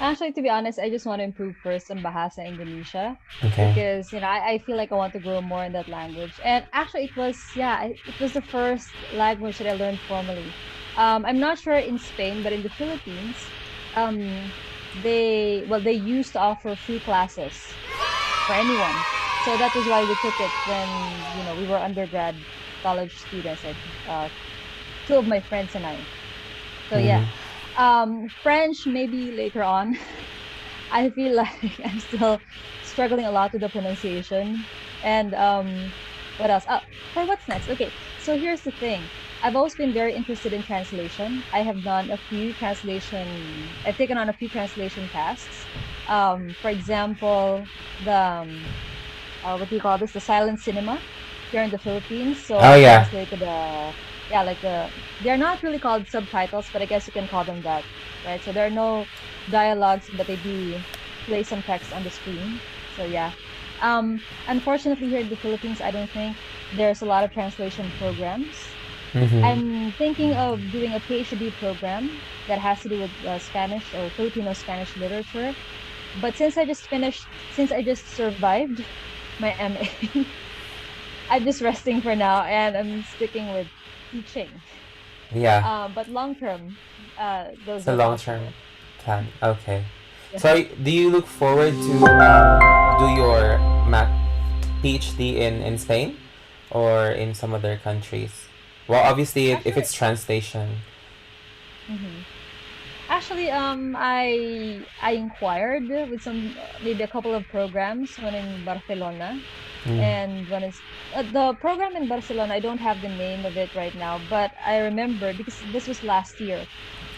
Actually, to be honest, I just want to improve first on Bahasa Indonesia Okay. because I feel like I want to grow more in that language. And actually, it was the first language that I learned formally. I'm not sure in Spain, but in the Philippines, um, they used to offer free classes for anyone. So that was why we took it when we were undergrad college students, like two of my friends and I. So yeah, Mm-hmm. French maybe later on. I feel like I'm still struggling a lot with the pronunciation. And what else? For what's next? Okay, so here's the thing. I've always been very interested in translation. I've taken on a few translation tasks. For example, the what do you call this? The silent cinema here in the Philippines. So Oh I yeah. translated yeah, like they're not really called subtitles, but I guess you can call them that, right? So there are no dialogues, but they do play some text on the screen. So yeah. Unfortunately, here in the Philippines, I don't think there's a lot of translation programs. Mm-hmm. I'm thinking of doing a PhD program that has to do with Spanish or Filipino Spanish literature. But since I just survived my MA, I'm just resting for now and I'm sticking with teaching. Yeah. But long term, those It's a are long-term possible. plan. Okay. Yeah. So do you look forward to do your PhD in Spain or in some other countries? Well, obviously, if Actually, it's translation. mhm. Actually, I inquired with some maybe a couple of programs when in Barcelona, Mm. and when it's the program in Barcelona. I don't have the name of it right now, but I remember because this was last year,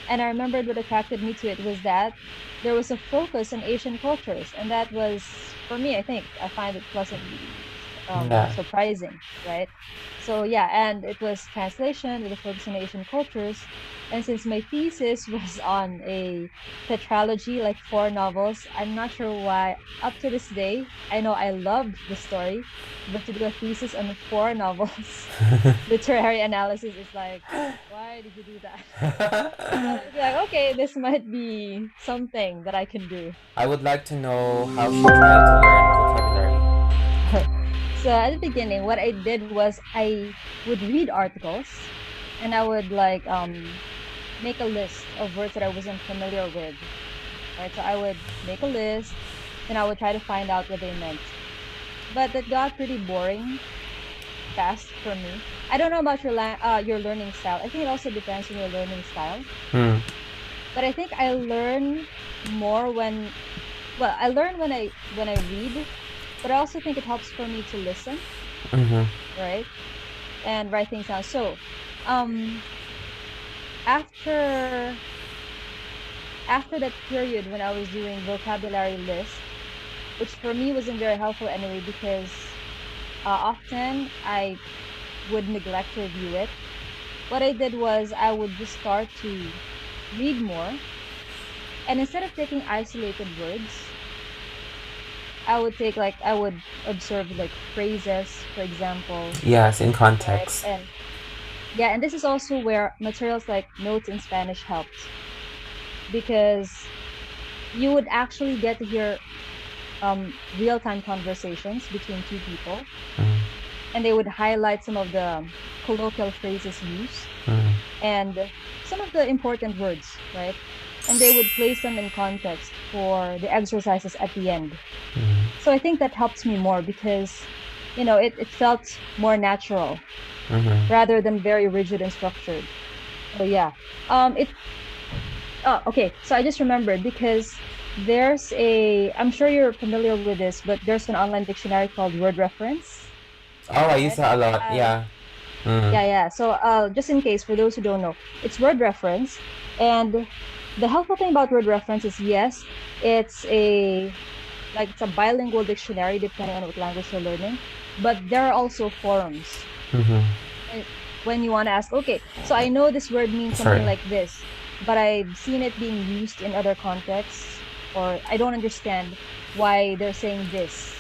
and I remembered what attracted me to it was that there was a focus on Asian cultures, and that was for me. I think I find it pleasantly Yeah. surprising, right? So yeah, and it was translation with a focus on Asian cultures, and since my thesis was on a tetralogy, like four novels, I'm not sure why. Up to this day, I know I loved the story, but to do a thesis on four novels, literary analysis is like, why did you do that? But I feel like, okay, this might be something that I can do. I would like to know how she tried to learn vocabulary. So at the beginning, what I did was I would read articles and I would like make a list of words that I wasn't familiar with. Right. So I would make a list and I would try to find out what they meant. But that got pretty boring fast for me. I don't know about your learning style. I think it also depends on your learning style. Hmm. But I think I learn more I learn when I read, but I also think it helps for me to listen, Mm-hmm. right? And write things down. So, um, after after that period when I was doing vocabulary list, which for me wasn't very helpful anyway, because often I would neglect to review it. What I did was I would just start to read more, and instead of taking isolated words, I would observe like phrases, for example, Yes, in right? context. And yeah, and this is also where materials like notes in Spanish helped because you would actually get to hear real-time conversations between two people, Mm-hmm. and they would highlight some of the colloquial phrases used Mm-hmm. and some of the important words, right? And they would place them in context for the exercises at the end. Mm-hmm. So I think that helps me more because, it felt more natural Mm-hmm. rather than very rigid and structured. So yeah. It Oh, okay. So I just remembered because I'm sure you're familiar with this, but there's an online dictionary called Word Reference, Oh, I use right? that a lot. Yeah. Mm-hmm. Yeah, yeah. So just in case for those who don't know, it's Word Reference, and the helpful thing about Word Reference is yes, it's a it's a bilingual dictionary depending on what language you're learning, but there are also forums Mm-hmm. when when you want to ask, okay, so I know this word means Sorry. something like this, but I've seen it being used in other contexts, or I don't understand why they're saying this,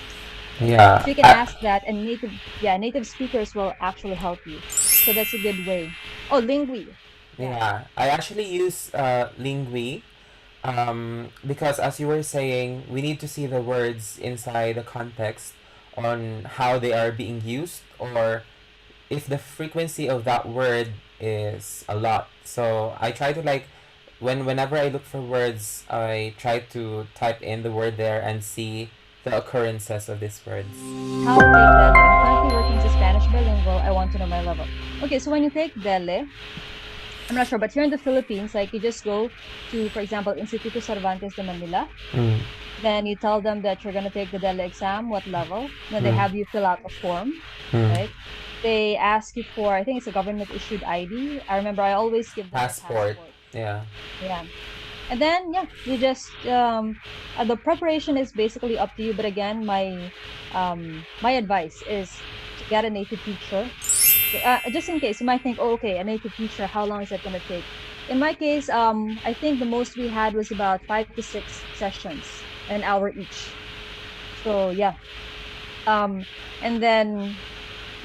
right? Yeah. So you can ask that, and native speakers will actually help you. So that's a good way. Oh, Lingui. Yeah. Yeah, I actually use Lingui because, as you were saying, we need to see the words inside the context on how they are being used, or if the frequency of that word is a lot. So I try to like whenever I look for words, I try to type in the word there and see the occurrences of these words. How to take Dele? I'm currently working as a Spanish bilingual. I want to know my level. Okay, so when you take Dele, I'm not sure, but here in the Philippines, like you just go to, for example, Instituto Cervantes de Manila. Mm, Then you tell them that you're going to take the Dele exam, what level. Then they mm, have you fill out a form, mm. right? They ask you for, I think it's a government issued ID. I remember I always give them my Passport. passport. Yeah. Yeah. And then, yeah, you just, the preparation is basically up to you. But again, my advice is to get a native teacher. Just in case you might think, oh, okay, a native teacher, how long is that going to take? In my case, I think the most we had was about 5 to 6 sessions, an hour each. So yeah, um, and then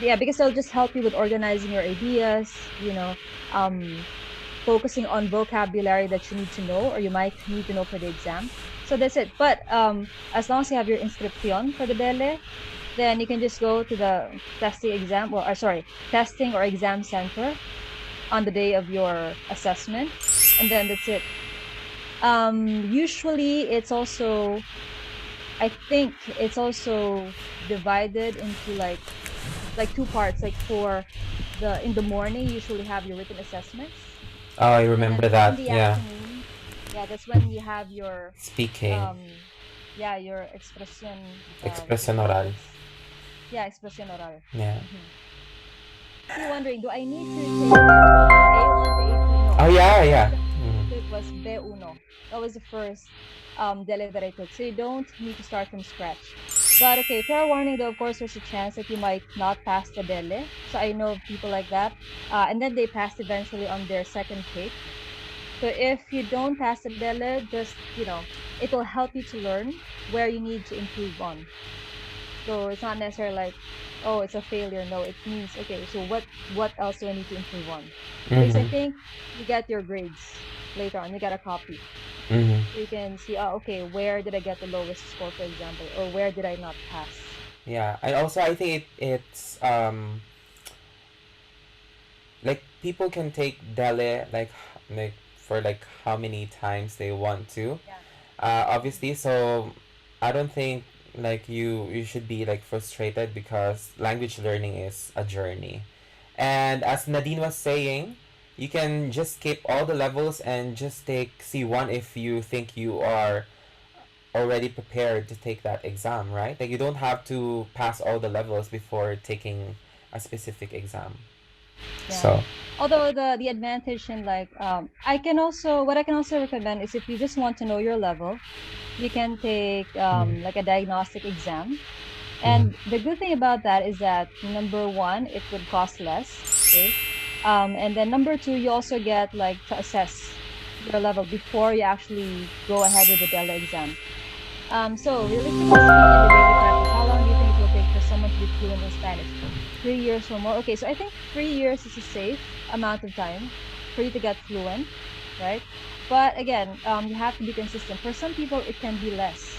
yeah, because they'll just help you with organizing your ideas, um, focusing on vocabulary that you need to know or you might need to know for the exam. So that's it. But as long as you have your inscription for the DELE, then you can just go to the testing exam or sorry, testing or exam center on the day of your assessment, and then that's it. Usually it's also, I think it's also divided into like two parts. Like for the in the morning, you usually have your written assessments, Oh, I and remember then in that. the Yeah. afternoon, yeah, that's when you have your Speaking. yeah, your expression, what do you Expression call oral. this? Yeah, expression oral. Yeah. Hmm. If you're wondering, do I need to take it from A1 to A2? No, Oh yeah, the one yeah. that I Mm. took was B1. That was the first DELE that I took. So you don't need to start from scratch. But okay, fair warning though, of course, there's a chance that you might not pass the DELE. So I know of people like that. And then they passed eventually on their second take. So if you don't pass the DELE, just, it will help you to learn where you need to improve on. So it's not necessarily like, oh, it's a failure. No, it means, okay, so what else do I need to improve on? Because I Mhm. think you get your grades later on. You get a copy. Mhm. So you can see, oh, okay, where did I get the lowest score, for example, or where did I not pass? Yeah. And also I think it's like people can take Dele like for like how many times they want to. Yeah. Obviously, so I don't think like you should be like frustrated because language learning is a journey. And as Nadine was saying, you can just skip all the levels and just take C1 if you think you are already prepared to take that exam, right? Like you don't have to pass all the levels before taking a specific exam. Yeah. So, Although the advantage in like what I can also recommend is if you just want to know your level, you can take mm, like a diagnostic exam. mm, And the good thing about that is that number one, it would cost less. Okay. And then number two, you also get like to assess your level before you actually go ahead with the DELA exam. So realistically speaking, in the daily practice, how long do you think it will take for someone to be fluent in Spanish? 3 years or more? Okay, so I think 3 years is a safe amount of time for you to get fluent, right? But again, you have to be consistent. For some people, it can be less,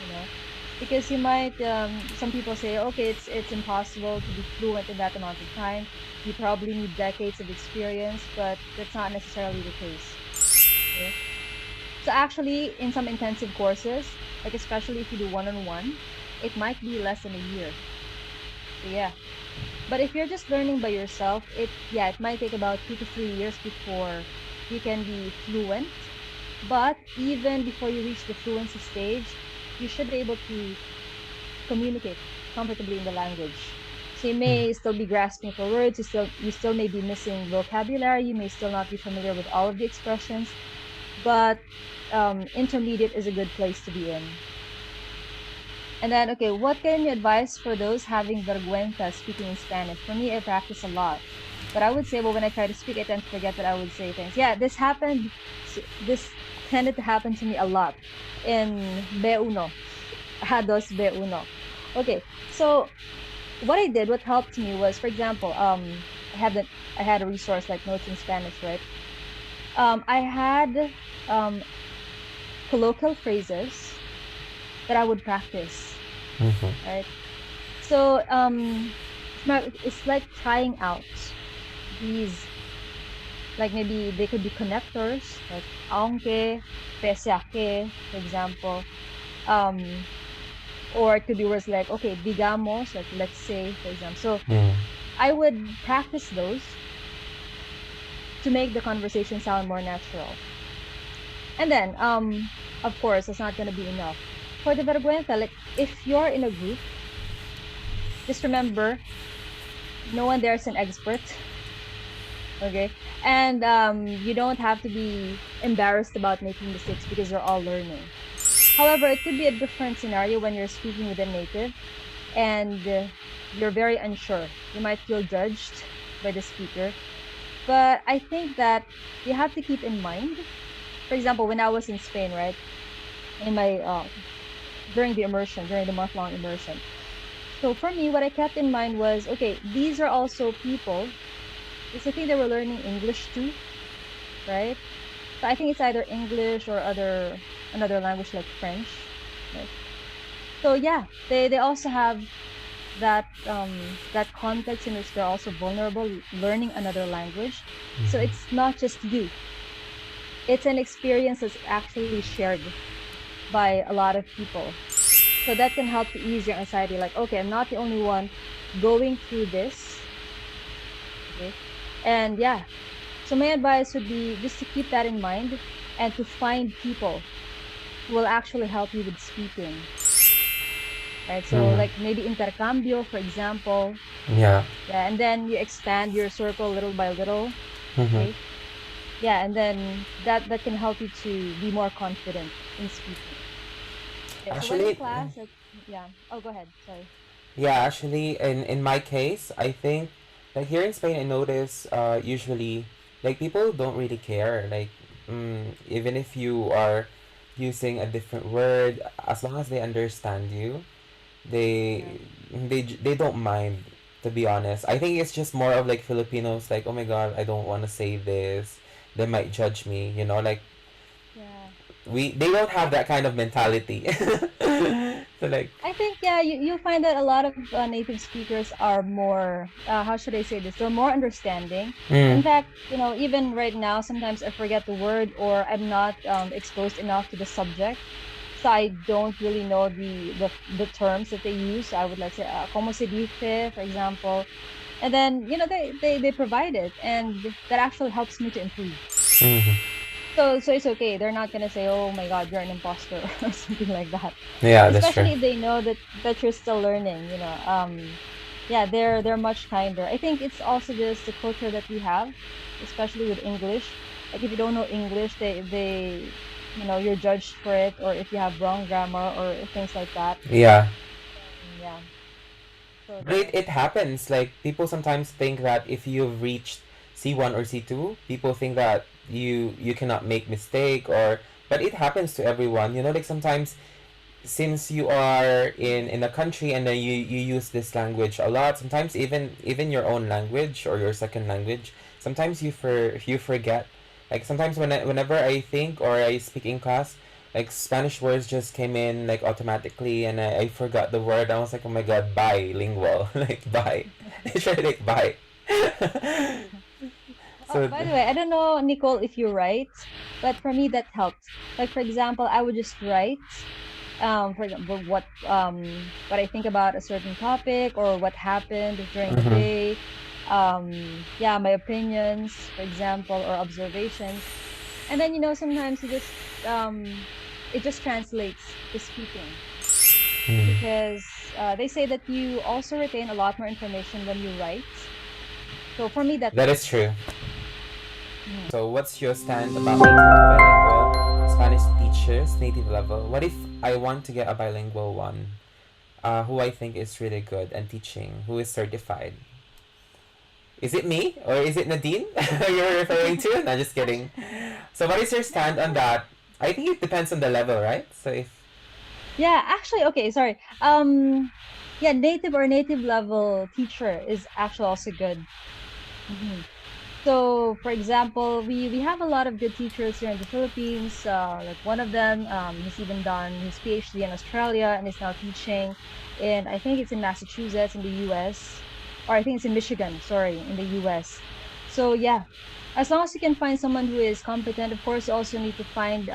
you know, because you might, some people say, okay, it's impossible to be fluent in that amount of time. You probably need decades of experience, but that's not necessarily the case. Okay? So actually, in some intensive courses, like especially if you do one-on-one, it might be less than a year. So yeah. But if you're just learning by yourself, it might take about 2 to 3 years before you can be fluent. But even before you reach the fluency stage, you should be able to communicate comfortably in the language. So you mm. may still be grasping for words, you still may be missing vocabulary, you may still not be familiar with all of the expressions, but intermediate is a good place to be in. And then, okay, what can you advise for those having vergüenza speaking in Spanish? For me, I practice a lot. But I would say, well, when I try to speak, I tend to forget that I would say things. Yeah, this tended to happen to me a lot in B1. Dos B1. Okay, so what helped me was, for example, I had that I had a resource like Notes in Spanish, right? I had um, colloquial phrases that I would practice, Mm-hmm. right? So it's like trying out these, like maybe they could be connectors, like aunque, pese a que, for example. Um, or it could be words like, okay, digamos, like let's say, for example. So Mm. I would practice those to make the conversation sound more natural. And then, of course, it's not going to be enough. For the vergüenza, like if you're in a group, just remember, no one there is an expert, okay? And you don't have to be embarrassed about making mistakes because you're all learning. However, it could be a different scenario when you're speaking with a native and you're very unsure. You might feel judged by the speaker. But I think that you have to keep in mind, for example, when I was in Spain, right? In my during the immersion, during the month-long immersion. So for me, what I kept in mind was, okay, these are also people. Because I think they were learning English too, right? So I think it's either English or another language like French, right? So yeah, they also have that context in which they're also vulnerable learning another language. So it's not just you. It's an experience that's actually shared by a lot of people. So that can help to ease your anxiety. Like, okay, I'm not the only one going through this. Okay. And yeah, so my advice would be just to keep that in mind and to find people who will actually help you with speaking. Right. So Mm. like maybe intercambio, for example. Yeah. Yeah. And then you expand your circle little by little. Mm-hmm. Okay. Yeah. And then that can help you to be more confident in speaking. Okay. So when in Actually, class, like, yeah. Oh, go ahead. Sorry. yeah, actually, in my case, I think like here in Spain, I notice usually like people don't really care. Like, even if you are using a different word, as long as they understand you, they Yeah. they don't mind. To be honest, I think it's just more of like Filipinos. Like, oh my God, I don't want to say this. They might judge me. You know, like Yeah. they don't have that kind of mentality. So like, I think yeah, you'll find that a lot of native speakers are more how should I say this? They're more understanding. In mm, fact, even right now, sometimes I forget the word or I'm not exposed enough to the subject, so I don't really know the terms that they use. I would like say como se dice, for example, and then they provide it, and that actually helps me to improve. mm, So it's okay. They're not gonna say, "Oh my God, you're an imposter" or something like that. yeah, that's true. Especially if they know that you're still learning. Yeah, they're much kinder. I think it's also just the culture that we have, especially with English. Like if you don't know English, you're judged for it, or if you have wrong grammar or things like that. Yeah. Yeah. So But there. it happens. Like people sometimes think that if you've reached C1 or C2, people think that you cannot make mistake or but it happens to everyone. You know, like sometimes since you are in a country and then you use this language a lot, sometimes even your own language or your second language, sometimes you forget. Like sometimes whenever I think or I speak in class, like Spanish words just came in like automatically and I forgot the word. I was like, oh my God, bilingual. Like bye. It's really like bye. Oh, So by the way, I don't know, Nicole, if you write, but for me that helped. Like for example, I would just write, for example, what I think about a certain topic or what happened during the mhm. day. Yeah, my opinions, for example, or observations. And then sometimes it just translates to speaking Mm. because they say that you also retain a lot more information when you write. So for me, that That is works. true. Mhm. So, what's your stand about making a bilingual Spanish teachers native level? What if I want to get a bilingual one, who I think is really good and teaching, who is certified? Is it me or is it Nadine you're referring to? No, just kidding. Actually, So, what is your no, stand on that? I think it depends on the level, right? So, if yeah, actually, okay, sorry. Yeah, native or native level teacher is actually also good. Mhm. So, for example, we have a lot of good teachers here in the Philippines. Like one of them, he's even done his PhD in Australia and is now teaching in, I think it's in Massachusetts in the US, or I think it's in Michigan, sorry, in the US. So yeah, as long as you can find someone who is competent, of course, you also need to find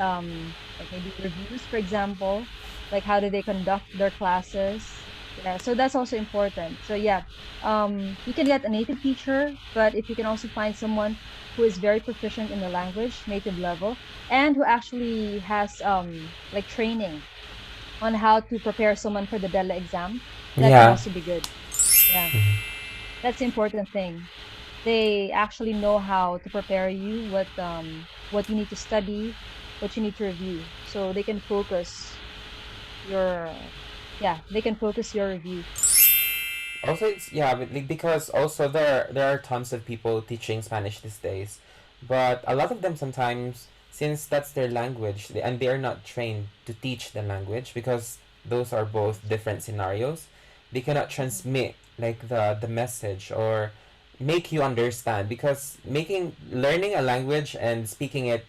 like maybe reviews, for example, like how do they conduct their classes. Yeah, so that's also important. So yeah, you can get a native teacher, but if you can also find someone who is very proficient in the language, native level, and who actually has like training on how to prepare someone for the DELA exam, that can Yeah. also be good. Yeah, that's the important thing. They actually know how to prepare you, what you need to study, what you need to review, so they can focus your yeah, they can focus your review. Also, it's yeah, but like, because also there are tons of people teaching Spanish these days, but a lot of them sometimes, since that's their language, and they are not trained to teach the language because those are both different scenarios, they cannot Mhm. transmit like the message or make you understand, because making learning a language and speaking it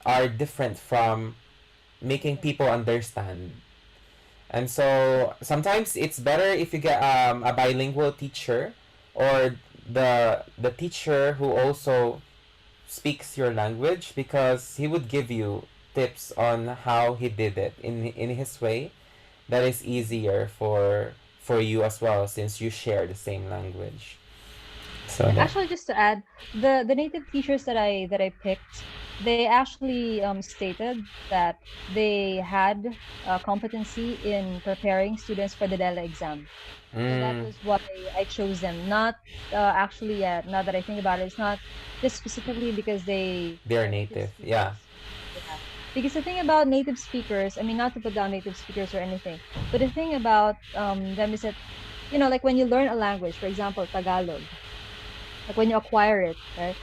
are different from making Teaching. people understand. And so sometimes it's better if you get a bilingual teacher, or the teacher who also speaks your language, because he would give you tips on how he did it in his way that is easier for you as well, since you share the same language. So Yeah, that. actually, just to add, the native teachers that I picked, they actually stated that they had competency in preparing students for the DELA exam. So that Mm, was why I chose them. Not actually, yeah, now that I think about it, it's not just specifically because they're they're native native, yeah. speakers. Yeah. Because the thing about native speakers, I mean, not to put down native speakers or anything, but the thing about them is that, like when you learn a language, for example, Tagalog, like when you acquire it, right?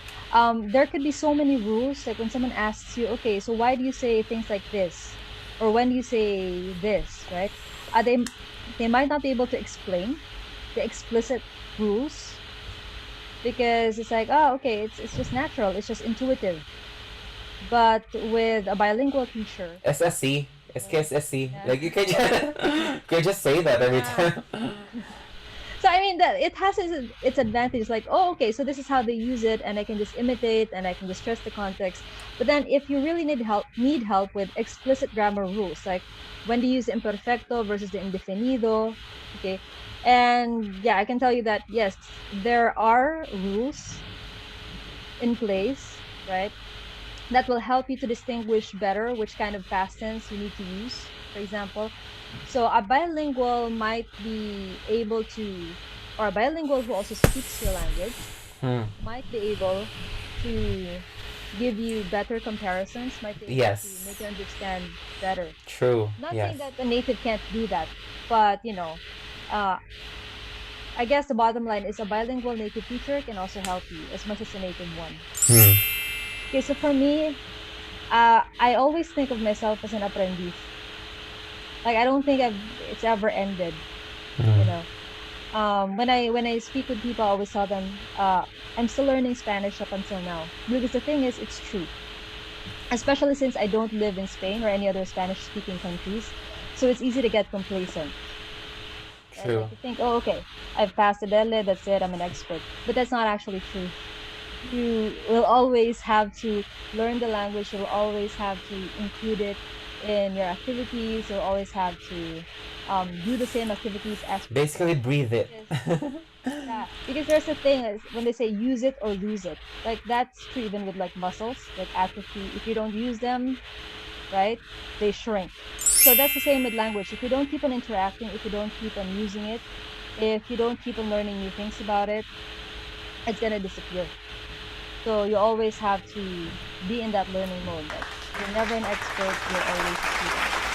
There could be so many rules. Like when someone asks you, okay, so why do you say things like this, or when do you say this, right? They might not be able to explain the explicit rules because it's like, oh, okay, it's just natural, it's just intuitive. But with a bilingual teacher, SSC, uh, SKSSC, yeah, like you can just, you can just say that every yeah. time. So I mean that it has its advantage, like, oh, okay, so this is how they use it, and I can just imitate and I can just trust the context. But then if you really need help with explicit grammar rules, like when to use the imperfecto versus the indefinido, okay. And yeah, I can tell you that yes, there are rules in place, right? That will help you to distinguish better which kind of past tense you need to use, for example. So a bilingual might be able to, or a bilingual who also speaks your language Hmm. might be able to give you better comparisons, might be able to make Yes. you understand better. True. Not Yes. saying that a native can't do that, but uh, I guess the bottom line is a bilingual native teacher can also help you as much as a native one. Hmm. Okay, so for me, I always think of myself as an aprendiz. Like I don't think it's ever ended, Hmm. you know. When I speak with people, I always tell them, I'm still learning Spanish up until now. Because the thing is, it's true. Especially since I don't live in Spain or any other Spanish speaking countries. So it's easy to get complacent, right? True. Like you think, oh, okay, I've passed the DELE, that's it, I'm an expert. But that's not actually true. You will always have to learn the language, you'll always have to include it in your activities, you'll always have to do the same activities as Basically, practice. breathe it. Because yeah, because there's a thing is when they say use it or lose it. Like that's true even with like muscles, like atrophy. If you don't use them, right, they shrink. So that's the same with language. If you don't keep on interacting, if you don't keep on using it, if you don't keep on learning new things about it, it's gonna disappear. So you always have to be in that learning mode. Like you're never an expert, you're always a student.